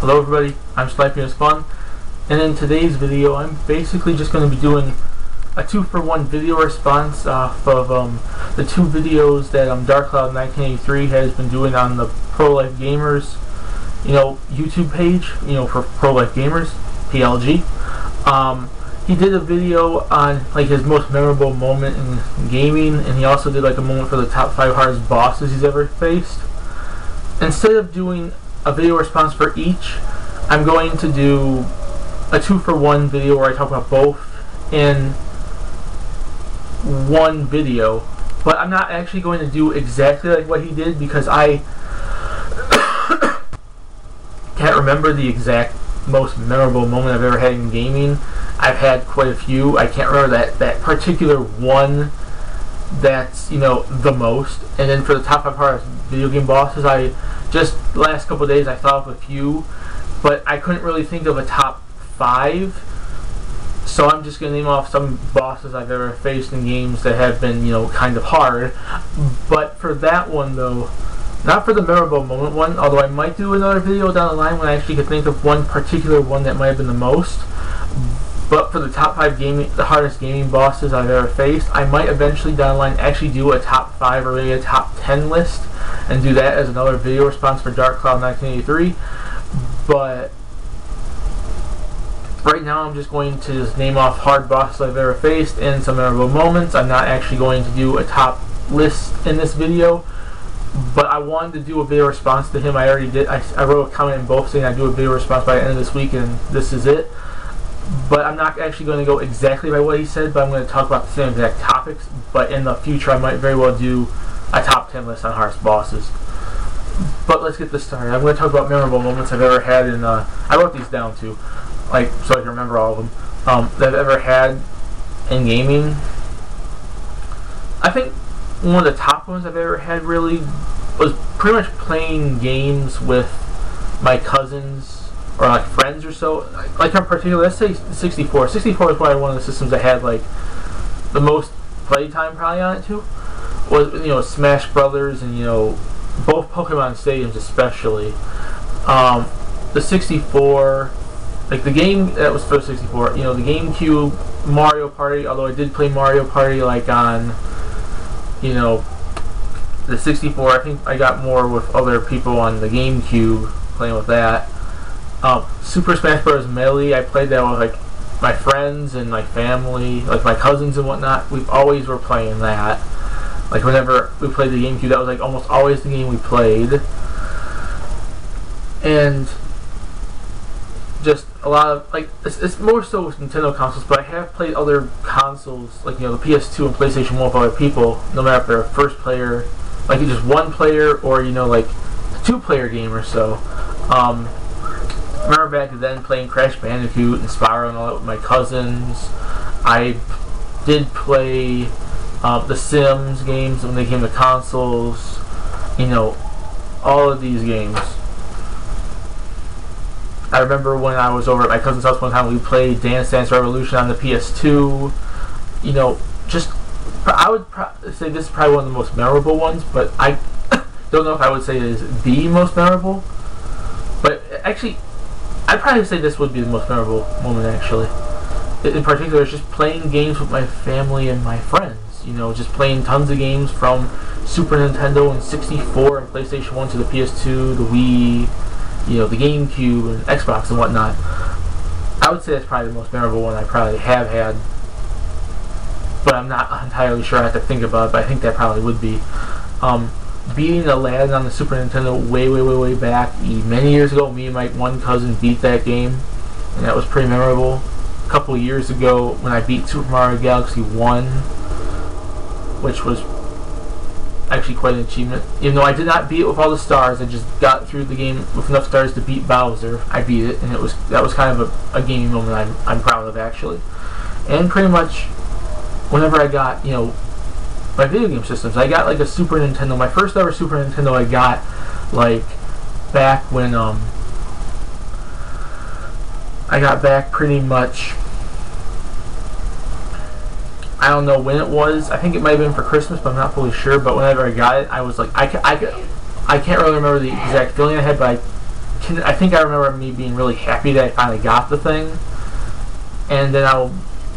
Hello everybody, I'm SnipingIsFun, and in today's video I'm basically just going to be doing a 2-for-1 video response off of the two videos that DarkCloud1983 has been doing on the Pro Life Gamers YouTube page, for Pro Life Gamers, PLG. He did a video on like his most memorable moment in gaming, and he also did like a moment for the top 5 hardest bosses he's ever faced. Instead of doing a video response for each, I'm going to do a 2-for-1 video where I talk about both in one video, but I'm not actually going to do exactly like what he did because I can't remember the exact most memorable moment I've ever had in gaming. I've had quite a few. I can't remember that particular one that's the most. And then for the top 5 hardest video game bosses, I just the last couple of days I thought of a few, but I couldn't really think of a top 5, so I'm just going to name off some bosses I've ever faced in games that have been kind of hard. But for that one though, not for the memorable moment one, although I might do another video down the line when I actually could think of one particular one that might have been the most. But for the top 5 the hardest gaming bosses I've ever faced, I might eventually down the line actually do a top 5 or maybe a top 10 list and do that as another video response for DarkCloud1983. But right now I'm just going to just name off hard bosses I've ever faced and some memorable moments. I'm not actually going to do a top list in this video, but I wanted to do a video response to him. I already did. I wrote a comment in both saying I'd do a video response by the end of this week, and this is it. But I'm not actually going to go exactly by what he said, but I'm going to talk about the same exact topics. But in the future I might very well do a top 10 list on hardest bosses. But let's get this started. I'm going to talk about memorable moments I've ever had in I wrote these down too, like so I can remember all of them, that I've ever had in gaming. I think one of the top ones I've ever had really was pretty much playing games with my cousins or like friends or so. Like in particular, let's say 64. 64 is probably one of the systems I had like the most playtime probably on it too. Was Smash Brothers and both Pokemon Stadiums especially. The 64, like the game that was for 64, the GameCube Mario Party. Although I did play Mario Party like on the 64. I think I got more with other people on the GameCube playing with that. Super Smash Bros. Melee, I played that with like my friends and my family, like my cousins and whatnot. We always were playing that. Like whenever we played the GameCube, that was like almost always the game we played. And just a lot of like it's more so with Nintendo consoles, but I have played other consoles like the PS2 and PlayStation 1 with other people, no matter if they're a first player, like just one player, or like a 2-player game or so. I remember back then playing Crash Bandicoot and Spyro and all that with my cousins. I did play the Sims games when they came to consoles. All of these games. I remember when I was over at my cousin's house one time, we played Dance Dance Revolution on the PS2. I would say this is probably one of the most memorable ones, but I don't know if I would say it is the most memorable. But actually, I'd probably say this would be the most memorable moment actually. In particular, it's just playing games with my family and my friends. Just playing tons of games from Super Nintendo and 64 and PlayStation 1 to the PS2, the Wii, the GameCube and Xbox and whatnot. I would say that's probably the most memorable one I probably have had, but I'm not entirely sure. I have to think about it, but I think that probably would be. Beating Aladdin on the Super Nintendo way back many years ago. Me and my one cousin beat that game, and that was pretty memorable. A couple years ago when I beat Super Mario Galaxy 1, which was actually quite an achievement. Even though I did not beat it with all the stars, I just got through the game with enough stars to beat Bowser. I beat it, and that was kind of a gaming moment I'm proud of actually. And pretty much whenever I got my video game systems, I got like a Super Nintendo. My first ever Super Nintendo I got like back when I got back pretty much, I don't know when it was. I think it might have been for Christmas, but I'm not fully sure. But whenever I got it, I was like, I can't really remember the exact feeling I had, but I I think I remember me being really happy that I finally got the thing. And then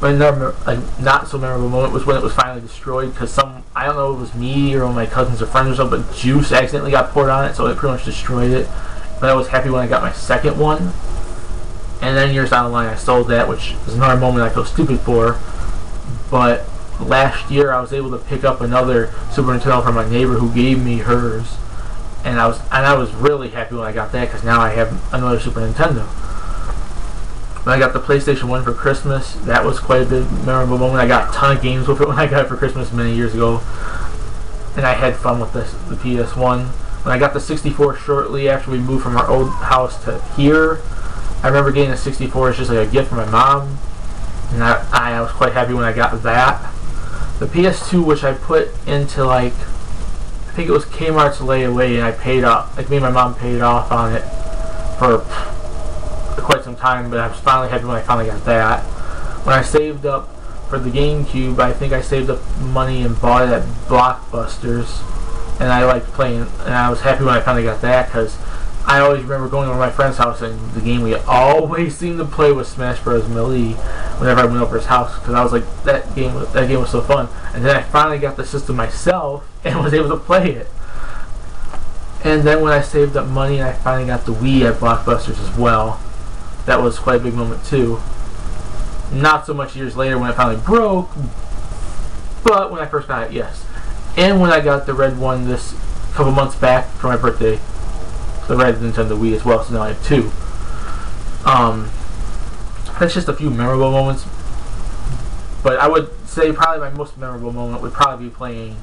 another not so memorable moment was when it was finally destroyed, because I don't know if it was me or one of my cousins or friends or something, but juice accidentally got poured on it, so it pretty much destroyed it. But I was happy when I got my second one. And then years down the line I sold that, which is another moment I feel stupid for. But last year I was able to pick up another Super Nintendo from my neighbor who gave me hers. And I was really happy when I got that, because now I have another Super Nintendo. When I got the PlayStation 1 for Christmas, that was quite a big memorable moment. I got a ton of games with it when I got it for Christmas many years ago. And I had fun with the PS1. When I got the 64 shortly after we moved from our old house to here, I remember getting the 64 as just like a gift from my mom. And I was quite happy when I got that. The PS2, which I put into I think it was Kmart's layaway, and I paid off, me and my mom paid off on it for quite some time, but I was finally happy when I finally got that. When I saved up for the GameCube, I think I saved up money and bought it at Blockbusters, and I liked playing, and I was happy when I finally got that, because I always remember going over to my friend's house, and the game we always seemed to play was Smash Bros. Melee whenever I went over his house, because I was like, that game was so fun. And then I finally got the system myself and was able to play it. And then when I saved up money and I finally got the Wii at Blockbusters as well, that was quite a big moment too. Not so much years later when it finally broke, but when I first got it, yes. And when I got the red one this couple months back for my birthday, the red Nintendo Wii as well, so now I have two. That's just a few memorable moments, but I would say probably my most memorable moment would probably be playing,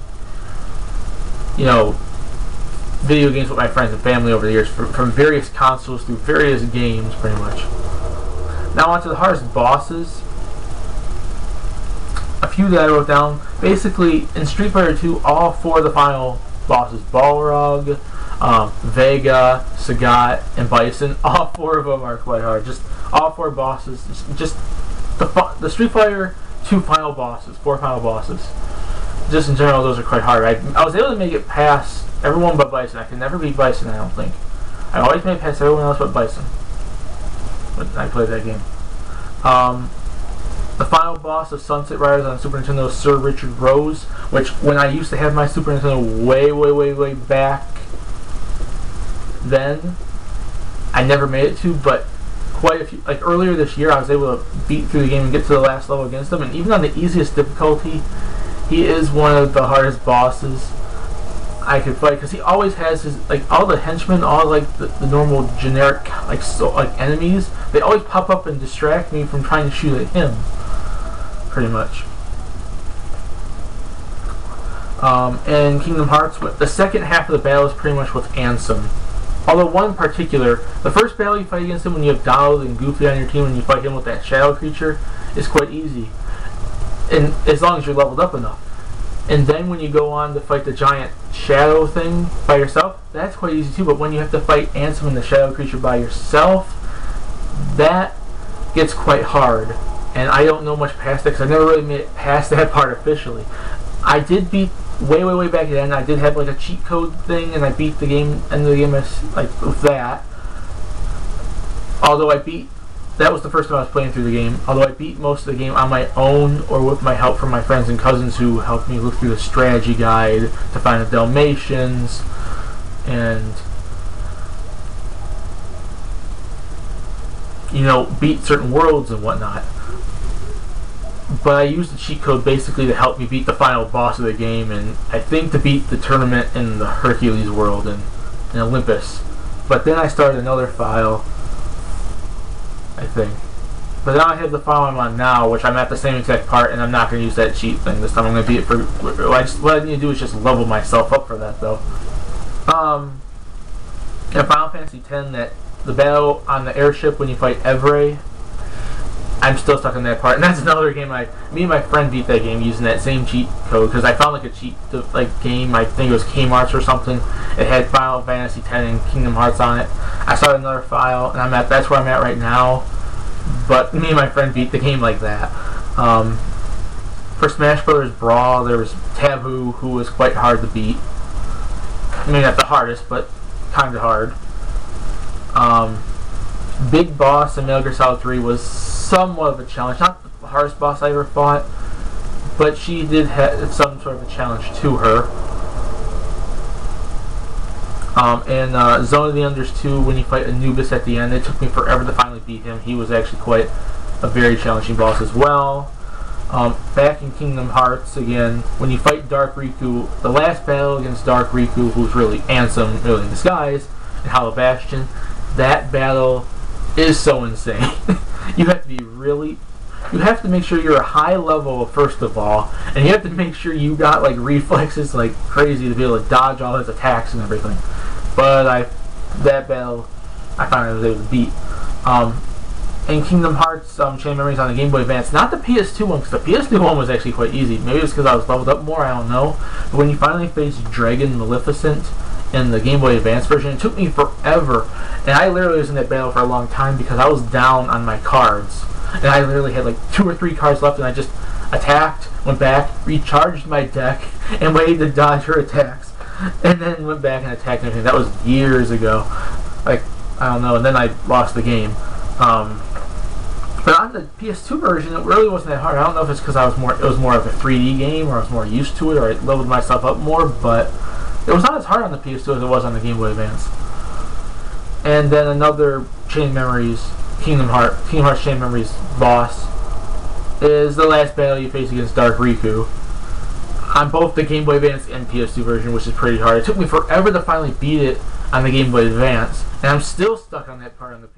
video games with my friends and family over the years, from various consoles through various games, pretty much. Now on to the hardest bosses. A few that I wrote down. Basically, in Street Fighter 2, all four of the final bosses, Balrog, Vega, Sagat, and Bison, all four of them are quite hard. Just all four bosses, just the Street Fighter 2 final bosses, four final bosses. Just in general, those are quite hard. I was able to make it past everyone but Bison. I can never beat Bison, I don't think. I always made it past everyone else but Bison when I played that game. The final boss of Sunset Riders on Super Nintendo is Sir Richard Rose, which when I used to have my Super Nintendo way back then, I never made it to, but quite a few, earlier this year I was able to beat through the game and get to the last level against him, and even on the easiest difficulty, he is one of the hardest bosses I could fight, because he always has his, all the henchmen, all the normal generic enemies, they always pop up and distract me from trying to shoot at him, pretty much. And Kingdom Hearts, the second half of the battle is pretty much with Ansem. Although one in particular, the first battle you fight against him when you have Donald and Goofy on your team and you fight him with that shadow creature is quite easy, and as long as you're leveled up enough. And then when you go on to fight the giant shadow thing by yourself, that's quite easy too, but when you have to fight Ansem and the shadow creature by yourself, that gets quite hard. And I don't know much past that, because I never really made it past that part officially. I did beat way back then. I did have a cheat code thing, and I beat the game, end of the game with that. Although that was the first time I was playing through the game. Although I beat most of the game on my own or with my help from my friends and cousins who helped me look through the strategy guide to find the Dalmatians and beat certain worlds and whatnot. But I used the cheat code basically to help me beat the final boss of the game, and I think to beat the tournament in the Hercules world and in Olympus. But then I started another file, I think. But now I have the file I'm on now, which I'm at the same exact part, and I'm not going to use that cheat thing this time. I'm going to beat it for... What I need to do is just level myself up for that, though. In Final Fantasy X, the battle on the airship when you fight Evray, I'm still stuck in that part, and that's another game me and my friend beat that game using that same cheat code, because I found a cheat game, I think it was Kmart's or something. It had Final Fantasy X and Kingdom Hearts on it. I started another file, and that's where I'm at right now. But me and my friend beat the game like that. For Smash Bros. Brawl, there was Taboo, who was quite hard to beat. I mean, not the hardest, but kind of hard. Big Boss in Metal Gear Solid 3 was somewhat of a challenge. Not the hardest boss I ever fought, but she did have some sort of a challenge to her. And Zone of the Enders 2, when you fight Anubis at the end, it took me forever to finally beat him. He was actually quite a very challenging boss as well. Back in Kingdom Hearts, again, when you fight Dark Riku, the last battle against Dark Riku, who's really Ansem, really in disguise, in Hollow Bastion, that battle is so insane. You have to make sure you're a high level first of all, and you have to make sure you got like reflexes like crazy to be able to dodge all his attacks and everything. But that battle I finally was able to beat. In Kingdom Hearts Chain Memories on the Game Boy Advance, not the PS2 one, because the PS2 one was actually quite easy. Maybe it's because I was leveled up more, I don't know. But when you finally face Dragon Maleficent in the Game Boy Advance version, it took me forever. And I literally was in that battle for a long time because I was down on my cards. And I literally had like 2 or 3 cards left, and I just attacked, went back, recharged my deck, and waited to dodge her attacks. And then went back and attacked and everything. That was years ago. Like, I don't know, and then I lost the game. But on the PS2 version, it really wasn't that hard. I don't know if it's because it was more of a 3D game, or I was more used to it, or I leveled myself up more, but it was not as hard on the PS2 as it was on the Game Boy Advance. And then another Chain Memories, Kingdom Hearts Chain Memories boss is the last battle you face against Dark Riku on both the Game Boy Advance and PS2 version, which is pretty hard. It took me forever to finally beat it on the Game Boy Advance, and I'm still stuck on that part on the PS2.